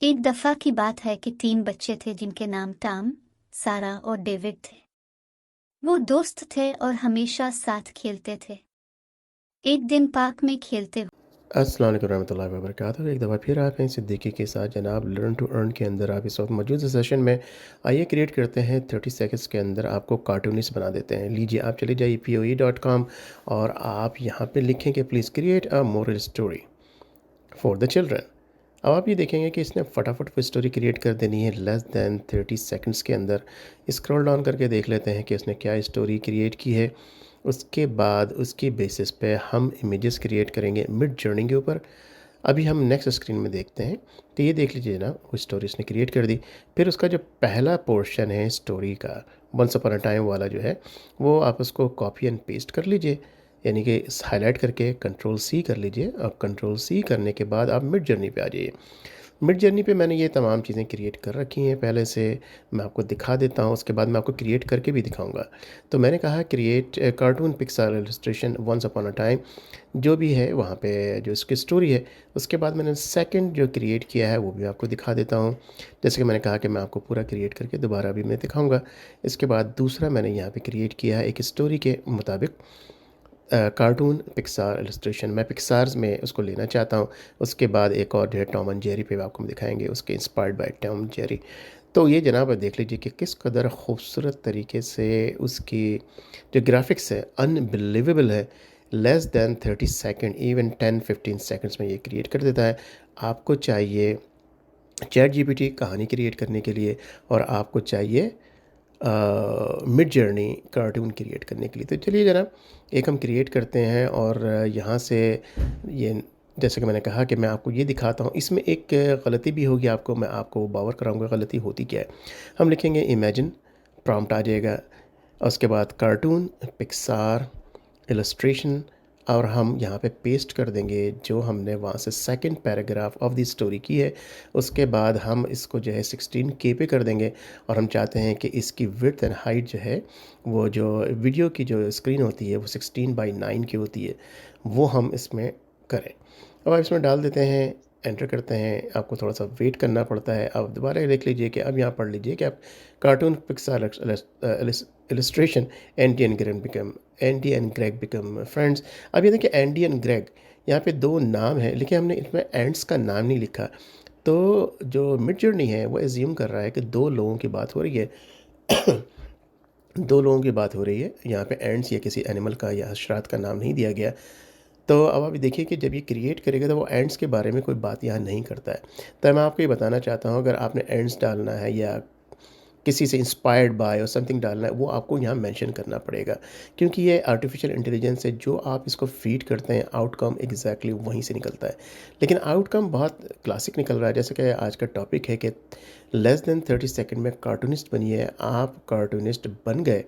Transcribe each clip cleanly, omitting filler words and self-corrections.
एक दफा की बात है कि 3 बच्चे थे जिनके नाम टॉम, सारा और डेविड थे। वो दोस्त थे और हमेशा साथ खेलते थे। एक दिन पार्क में खेलते अस्सलाम वालेकुम रहमतुल्लाहि व बरकातहू। एक दफ़ा फिर आप हैं सिद्दीकी के साथ जनाब लर्न टू अर्न के अंदर आप इस वक्त मौजूद है सेशन में। आइए क्रिएट करते हैं 30 सेकंड्स के अंदर आपको कार्टूनिस्ट बना देते हैं। लीजिए आप चले जाइए poe.com और आप यहाँ पे लिखेंगे please create a moral story for the children. अब आप ये देखेंगे कि इसने फटाफट वो स्टोरी क्रिएट कर देनी है लेस दैन 30 सेकंड्स के अंदर। स्क्रॉल डाउन करके देख लेते हैं कि उसने क्या स्टोरी क्रिएट की है। उसके बाद उसकी बेसिस पे हम इमेजेस क्रिएट करेंगे मिड जर्नी के ऊपर। अभी हम नेक्स्ट स्क्रीन में देखते हैं। तो ये देख लीजिए ना, वो स्टोरी इसने क्रिएट कर दी। फिर उसका जो पहला पोर्शन है स्टोरी का, वंस अपॉन अ टाइम वाला जो है, वो आप उसको कॉपी एंड पेस्ट कर लीजिए, यानी कि हाईलाइट करके कंट्रोल सी कर लीजिए। अब कंट्रोल सी करने के बाद आप मिड जर्नी पे आ जाइए। मिड जर्नी पे मैंने ये तमाम चीज़ें क्रिएट कर रखी हैं पहले से। मैं आपको दिखा देता हूँ, उसके बाद मैं आपको क्रिएट करके भी दिखाऊंगा। तो मैंने कहा create cartoon Pixar illustration once upon a time, जो भी है वहाँ पे जो इसकी स्टोरी है। उसके बाद मैंने सेकंड जो क्रिएट किया है वो भी आपको दिखा देता हूँ। जैसे कि मैंने कहा कि मैं आपको पूरा क्रिएट करके दोबारा भी मैं दिखाऊंगा। इसके बाद दूसरा मैंने यहाँ पे क्रिएट किया है एक स्टोरी के मुताबिक कार्टून पिक्सार इलस्ट्रेशन। मैं पिक्सार्स में उसको लेना चाहता हूँ। उसके बाद एक और जो है टॉम एंड जेरी पे आपको दिखाएंगे, उसके inspired by Tom and Jerry. तो ये जनाब देख लीजिए कि किस कदर खूबसूरत तरीके से उसकी जो ग्राफिक्स है अनबिलीवेबल है। Less than 30 second, even 10-15 seconds में ये क्रिएट कर देता है। आपको चाहिए चैट जीपीटी कहानी क्रिएट करने के लिए, और आपको चाहिए मिड जर्नी कार्टून क्रिएट करने के लिए। तो चलिए जनाब एक हम क्रिएट करते हैं और यहाँ से ये, जैसे कि मैंने कहा कि मैं आपको ये दिखाता हूँ। इसमें एक गलती भी होगी, आपको मैं आपको बावर कराऊंगा गलती होती क्या है। हम लिखेंगे इमेजिन, प्रॉम्प्ट आ जाएगा। उसके बाद कार्टून पिक्सार इलस्ट्रेशन, और हम यहाँ पे पेस्ट कर देंगे जो हमने वहाँ से second paragraph of the story की है। उसके बाद हम इसको जो है 16K पे कर देंगे। और हम चाहते हैं कि इसकी विड्थ एंड हाइट जो है, वो जो वीडियो की जो स्क्रीन होती है वो 16:9 की होती है, वो हम इसमें करें। अब आप इसमें डाल देते हैं, एंटर करते हैं। आपको थोड़ा सा वेट करना पड़ता है। अब दोबारा देख लीजिए कि अब यहाँ पढ़ लीजिए कि आप cartoon Pixar illustration Andy and Greg become friends. अब ये देखिए एंडी एंड ग्रेग, यहाँ पे दो नाम है लेकिन हमने इसमें एंड्स का नाम नहीं लिखा। तो जो मिड जर्नी है वो एज्यूम कर रहा है कि दो लोगों की बात हो रही है। दो लोगों की बात हो रही है, यहाँ पे एंड्स या किसी एनिमल का या हशरात का नाम नहीं दिया गया। तो अब आप देखिए कि जब ये क्रिएट करेगा तो वो एंड्स के बारे में कोई बात यहाँ नहीं करता है। तो मैं आपको ये बताना चाहता हूँ, अगर आपने एंड्स डालना है या किसी से इंस्पायर्ड बाय और समथिंग डालना है, वो आपको यहाँ मेंशन करना पड़ेगा, क्योंकि ये आर्टिफिशियल इंटेलिजेंस है। जो आप इसको फीड करते हैं आउटकम एग्जैक्टली वहीं से निकलता है। लेकिन आउटकम बहुत क्लासिक निकल रहा है। जैसे कि आज का टॉपिक है कि लेस देन 30 सेकंड में कार्टूनिस्ट बनिए। आप कार्टूनिस्ट बन गए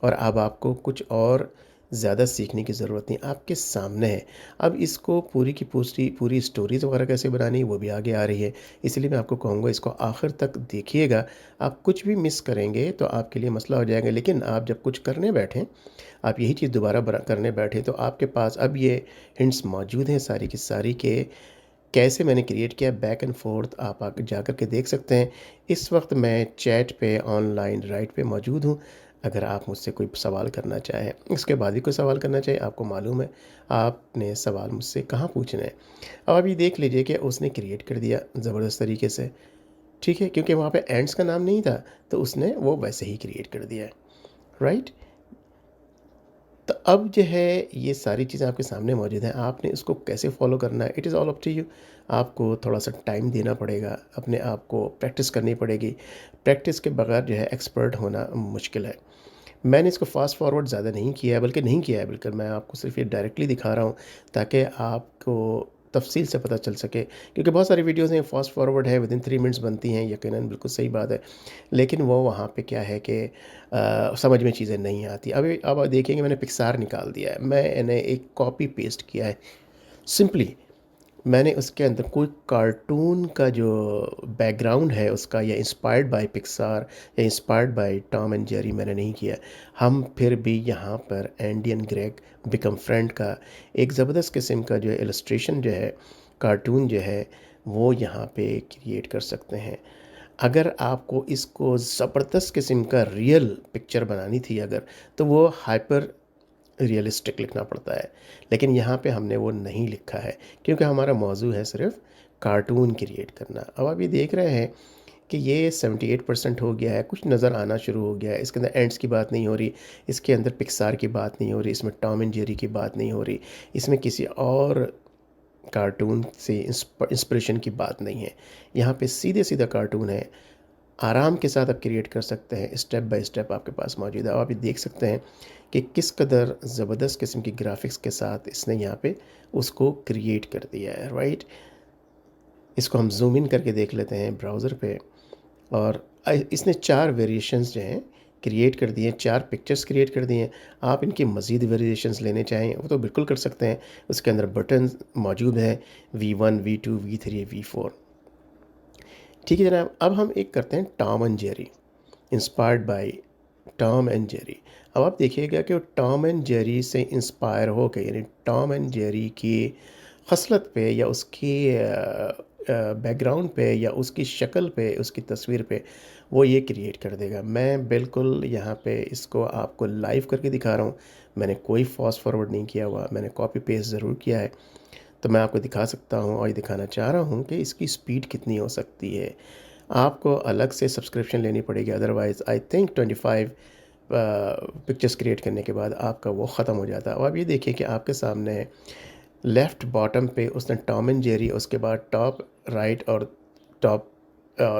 और अब आपको कुछ और ज़्यादा सीखने की ज़रूरत नहीं, आपके सामने है। अब इसको पूरी की पूरी पूरी स्टोरीज़ वगैरह कैसे बनानी है वो भी आगे आ रही है। इसलिए मैं आपको कहूँगा इसको आखिर तक देखिएगा। आप कुछ भी मिस करेंगे तो आपके लिए मसला हो जाएगा। लेकिन आप जब कुछ करने बैठें, आप यही चीज़ दोबारा करने बैठें, तो आपके पास अब ये हिंट्स मौजूद हैं सारी की सारी के कैसे मैंने क्रिएट किया। बैक एंड फोर्थ आप आकर जा कर के देख सकते हैं। इस वक्त मैं चैट पे ऑनलाइन राइट पे मौजूद हूँ। अगर आप मुझसे कोई सवाल करना चाहें, इसके बाद भी कोई सवाल करना चाहिए, आपको मालूम है आपने सवाल मुझसे कहाँ पूछना है। अब अभी देख लीजिए कि उसने क्रिएट कर दिया ज़बरदस्त तरीके से, ठीक है, क्योंकि वहाँ पे एंड्स का नाम नहीं था तो उसने वो वैसे ही क्रिएट कर दिया है, राइट। तो अब जो है ये सारी चीज़ें आपके सामने मौजूद हैं। आपने इसको कैसे फॉलो करना है, it is all up to you. आपको थोड़ा सा टाइम देना पड़ेगा, अपने आप को प्रैक्टिस करनी पड़ेगी। प्रैक्टिस के बगैर जो है एक्सपर्ट होना मुश्किल है। मैंने इसको फास्ट फॉरवर्ड ज़्यादा नहीं किया है, बल्कि नहीं किया है, बल्कि मैं आपको सिर्फ ये डायरेक्टली दिखा रहा हूँ ताकि आपको तफसील से पता चल सके। क्योंकि बहुत सारी वीडियोज़ हैं फास्ट फॉरवर्ड है, विद इन 3 मिनट्स बनती हैं, यकीनन बिल्कुल सही बात है। लेकिन वो वहाँ पे क्या है कि समझ में चीज़ें नहीं आती। अब आप देखेंगे मैंने पिक्सार निकाल दिया है, मैंने एक कॉपी पेस्ट किया है सिंपली। मैंने उसके अंदर कोई कार्टून का जो बैकग्राउंड है उसका, या इंस्पायर्ड बाय पिक्सार या inspired by Tom and Jerry मैंने नहीं किया। हम फिर भी यहाँ पर Andy and Greg become friend का एक ज़बरदस्त किस्म का जो इलस्ट्रेशन जो है, कार्टून जो है, वो यहाँ पे क्रिएट कर सकते हैं। अगर आपको इसको ज़बरदस्त किस्म का रियल पिक्चर बनानी थी अगर, तो वो हाइपर रियलिस्टिक लिखना पड़ता है। लेकिन यहाँ पे हमने वो नहीं लिखा है क्योंकि हमारा मौजू है सिर्फ़ कार्टून क्रिएट करना। अब आप ये देख रहे हैं कि ये 78% हो गया है, कुछ नज़र आना शुरू हो गया है। इसके अंदर एंड्स की बात नहीं हो रही, इसके अंदर पिक्सार की बात नहीं हो रही, इसमें टॉम एंड जेरी की बात नहीं हो रही, इसमें किसी और कार्टून से इंस्पिरेशन की बात नहीं है। यहाँ पे सीधे-सीधा कार्टून है। आराम के साथ आप क्रिएट कर सकते हैं, स्टेप बाय स्टेप आपके पास मौजूद है। आप ये देख सकते हैं कि किस कदर ज़बरदस्त किस्म की ग्राफ़िक्स के साथ इसने यहाँ पे उसको क्रिएट कर दिया है, राइट? इसको हम ज़ूम इन करके देख लेते हैं ब्राउज़र पे। और इसने 4 वेरिएशंस जो हैं क्रिएट कर दिए हैं, 4 पिक्चर्स क्रिएट कर दिए हैं। आप इनकी मज़ीद वेरिएशंस लेने चाहें वो तो बिल्कुल कर सकते हैं। उसके अंदर बटन मौजूद हैं V1, V2, V3, V4। ठीक है जनाब, अब हम एक करते हैं Tom and Jerry, inspired by Tom and Jerry. अब आप देखिएगा कि वो टॉम एंड जेरी से इंस्पायर होकर, यानी टॉम एंड जेरी की खसलत पे या उसकी बैकग्राउंड पे या उसकी शक्ल पे, उसकी तस्वीर पे वो ये क्रिएट कर देगा। मैं बिल्कुल यहाँ पे इसको आपको लाइव करके दिखा रहा हूँ। मैंने कोई फास्ट फॉरवर्ड नहीं किया हुआ, मैंने कॉपी पेस्ट ज़रूर किया है। तो मैं आपको दिखा सकता हूँ और ये दिखाना चाह रहा हूँ कि इसकी स्पीड कितनी हो सकती है। आपको अलग से सब्सक्रिप्शन लेनी पड़ेगी, otherwise I think 25 pictures create करने के बाद आपका वो ख़त्म हो जाता है। और अब ये देखिए कि आपके सामने है लेफ़्ट बॉटम पे उसने टॉम एंड जेरी, उसके बाद टॉप राइट और टॉप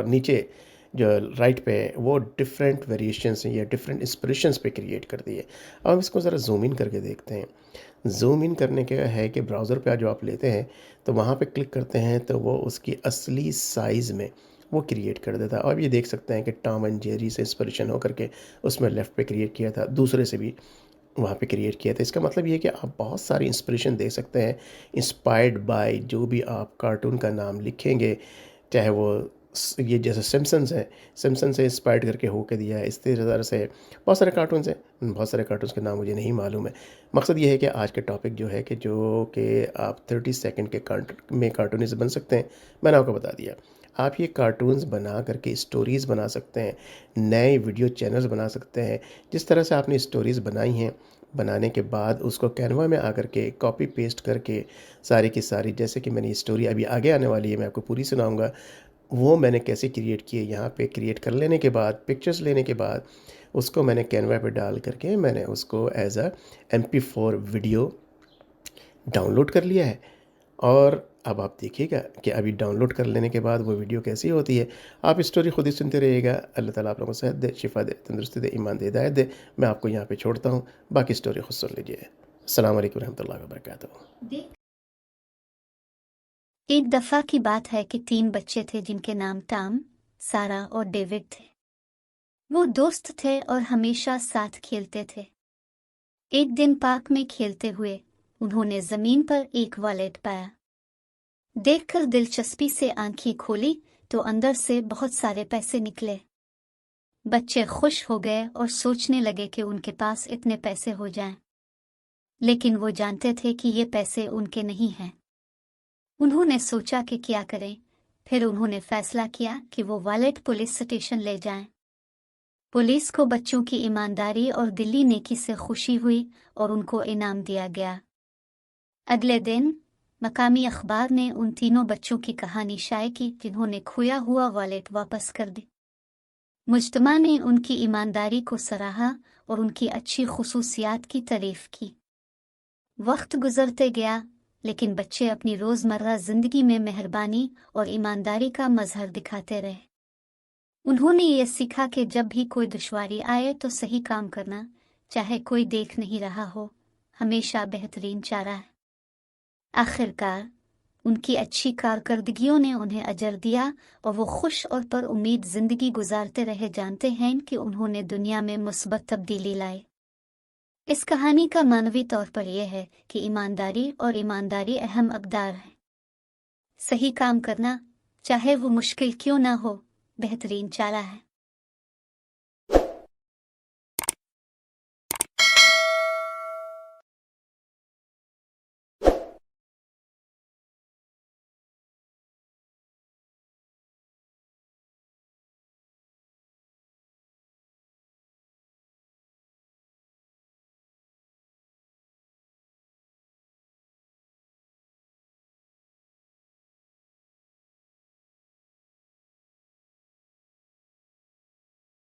नीचे जो राइट पे है, वो डिफरेंट वेरिएशंस या डिफरेंट इंस्पिरेशंस पे क्रिएट कर दिए। अब इसको ज़रा जूम इन करके देखते हैं। ज़ूम इन करने का है कि ब्राउज़र पे जो आप लेते हैं तो वहाँ पे क्लिक करते हैं तो वो उसकी असली साइज़ में वो क्रिएट कर देता है। और ये देख सकते हैं कि टॉम एंड जेरी से इंस्पिरेशन होकर के उसमें लेफ़्ट पे क्रिएट किया था, दूसरे से भी वहाँ पे क्रिएट किया था। इसका मतलब ये है कि आप बहुत सारी इंस्पिरेशन दे सकते हैं, इंस्पायर्ड बाय जो भी आप कार्टून का नाम लिखेंगे, चाहे वो ये जैसे सिम्पसन्स है, सिम्पसन से इंस्पायर्ड करके होके दिया है। इस तरह से बहुत सारे कार्टून्स हैं, बहुत सारे कार्टून्स के नाम मुझे नहीं मालूम है। मकसद ये है कि आज के टॉपिक जो है कि आप 30 सेकंड के में कार्टूनिस्ट बन सकते हैं, मैंने आपको बता दिया। आप ये कार्टून्स बना करके स्टोरीज़ बना सकते हैं, नए वीडियो चैनल्स बना सकते हैं। जिस तरह से आपने स्टोरीज़ बनाई हैं, बनाने के बाद उसको कैनवा में आकर के कॉपी पेस्ट करके सारी की सारी, जैसे कि मैंने ये स्टोरी अभी आगे आने वाली है, मैं आपको पूरी सुनाऊँगा, वो मैंने कैसे क्रिएट किए। यहाँ पे क्रिएट कर लेने के बाद, पिक्चर्स लेने के बाद उसको मैंने कैनवा पे डाल करके मैंने उसको as a MP4 video download कर लिया है। और अब आप देखिएगा कि अभी डाउनलोड कर लेने के बाद वो वीडियो कैसी होती है। आप स्टोरी खुद ही सुनते रहिएगा। अल्लाह ताला आप लोगों को सेहत दे, शिफा दे, तंदुरुस्ती दे, ईमान दे, हिदायत दे। मैं आपको यहाँ पे छोड़ता हूँ, बाकी स्टोरी खुद सुन लीजिए। अस्सलाम वालेकुम रहमतुल्लाहि व बरकातहू। एक दफा की बात है कि 3 बच्चे थे जिनके नाम टॉम, सारा और डेविड थे। वो दोस्त थे और हमेशा साथ खेलते थे। एक दिन पार्क में खेलते हुए उन्होंने जमीन पर एक वॉलेट पाया। देखकर दिलचस्पी से आंखें खोली तो अंदर से बहुत सारे पैसे निकले। बच्चे खुश हो गए और सोचने लगे कि उनके पास इतने पैसे हो जाएं। लेकिन वो जानते थे कि ये पैसे उनके नहीं हैं। उन्होंने सोचा कि क्या करें। फिर उन्होंने फैसला किया कि वो वॉलेट पुलिस स्टेशन ले जाएं। पुलिस को बच्चों की ईमानदारी और दिली नेकी से खुशी हुई और उनको इनाम दिया गया। अगले दिन मकामी अखबार ने उन तीनों बच्चों की कहानी शाये की जिन्होंने खोया हुआ वॉलेट वापस कर दी। मुज्तमा ने उनकी ईमानदारी को सराहा और उनकी अच्छी खुसूसियात की तारीफ की। वक्त गुजरते गया, लेकिन बच्चे अपनी रोज़मर्रा ज़िंदगी में मेहरबानी और ईमानदारी का मजहर दिखाते रहे। उन्होंने ये सीखा कि जब भी कोई दुश्वारी आए तो सही काम करना, चाहे कोई देख नहीं रहा हो, हमेशा बेहतरीन चारा है। आखिरकार उनकी अच्छी कारकर्दगियों ने उन्हें अजर दिया और वो खुश और पर उम्मीद ज़िंदगी गुजारते रहे। जानते हैं कि उन्होंने दुनिया में मुस्बत तब्दीली लाई। इस कहानी का मानवी तौर पर यह है कि ईमानदारी अहम अक़दार है। सही काम करना, चाहे वो मुश्किल क्यों ना हो, बेहतरीन चारा है।